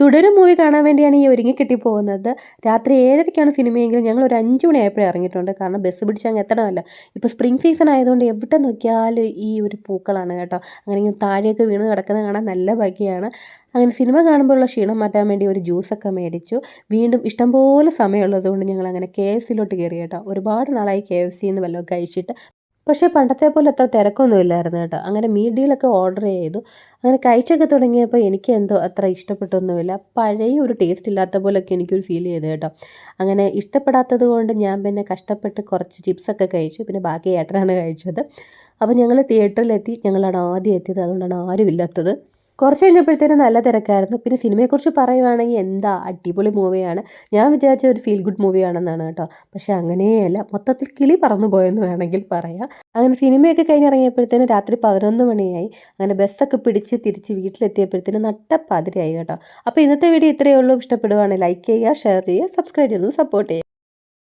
തുടരും മൂവി കാണാൻ വേണ്ടിയാണ് ഈ ഒരുങ്ങിക്കെട്ടി പോകുന്നത്. രാത്രി 7:30ക്കാണ് സിനിമയെങ്കിലും ഞങ്ങൾ ഒരു 5 മണിയായപ്പോഴേ ഇറങ്ങിയിട്ടുണ്ട്. കാരണം ബസ് പിടിച്ച് അങ്ങ് എത്തണമല്ലോ. ഇപ്പോൾ സ്പ്രിംഗ് സീസൺ ആയതുകൊണ്ട് എവിടെ നോക്കിയാലും ഈ ഒരു പൂക്കളാണ് കേട്ടോ. അങ്ങനെ ഇങ്ങനെ താഴെയൊക്കെ വീണ് കിടക്കുന്നത് കാണാൻ നല്ല ഭംഗിയാണ്. അങ്ങനെ സിനിമ കാണുമ്പോഴുള്ള ക്ഷീണം മാറ്റാൻ വേണ്ടി ഒരു ജ്യൂസൊക്കെ മേടിച്ചു. വീണ്ടും ഇഷ്ടംപോലെ സമയമുള്ളതുകൊണ്ട് ഞങ്ങളങ്ങനെ KFCയിലോട്ട് കയറി കേട്ടോ. ഒരുപാട് നാളായി KFCയിൽ നിന്ന് വല്ലതും കഴിച്ചിട്ട്. പക്ഷേ പണ്ടത്തെ പോലെ അത്ര തിരക്കൊന്നും ഇല്ലായിരുന്നു കേട്ടോ. അങ്ങനെ മീൽ ഡീലൊക്കെ ഓർഡർ ചെയ്തു. അങ്ങനെ കഴിച്ചൊക്കെ തുടങ്ങിയപ്പോൾ എനിക്ക് എന്തോ അത്ര ഇഷ്ടപ്പെട്ടൊന്നുമില്ല. പഴയ ഒരു ടേസ്റ്റ് ഇല്ലാത്ത പോലെയൊക്കെ എനിക്കൊരു ഫീൽ ചെയ്തു കേട്ടോ. അങ്ങനെ ഇഷ്ടപ്പെടാത്തത് കൊണ്ട് ഞാൻ പിന്നെ കഷ്ടപ്പെട്ട് കുറച്ച് ചിപ്സൊക്കെ കഴിച്ചു. പിന്നെ ബാക്കി ഏട്ടനാണ് കഴിച്ചത്. അപ്പോൾ ഞങ്ങൾ തിയേറ്ററിലെത്തി. ഞങ്ങളാണ് ആദ്യം എത്തിയത്. അതുകൊണ്ടാണ് ആരും ഇല്ലാത്തത്. കുറച്ച് കഴിഞ്ഞപ്പോഴത്തേനും നല്ല തിരക്കായിരുന്നു. പിന്നെ സിനിമയെക്കുറിച്ച് പറയുവാണെങ്കിൽ എന്താ അടിപൊളി മൂവിയാണ്. ഞാൻ വിചാരിച്ച ഒരു ഫീൽ ഗുഡ് മൂവിയാണെന്നാണ് കേട്ടോ. പക്ഷേ അങ്ങനെയല്ല. മൊത്തത്തിൽ കിളി പറന്നു പോയെന്ന് വേണമെങ്കിൽ പറയാം. അങ്ങനെ സിനിമയൊക്കെ കഴിഞ്ഞിറങ്ങിയപ്പോഴത്തേനും രാത്രി 11 മണിയായി. അങ്ങനെ ബസ്സൊക്കെ പിടിച്ച് തിരിച്ച് വീട്ടിലെത്തിയപ്പോഴത്തേനും നട്ടപ്പാതിരയായി കേട്ടോ. അപ്പോൾ ഇന്നത്തെ വീഡിയോ ഇത്രയേ ഉള്ളൂ. ഇഷ്ടപ്പെടുവാണെങ്കിൽ ലൈക്ക് ചെയ്യുക, ഷെയർ ചെയ്യുക, സബ്സ്ക്രൈബ് ചെയ്ത് സപ്പോർട്ട് ചെയ്യുക.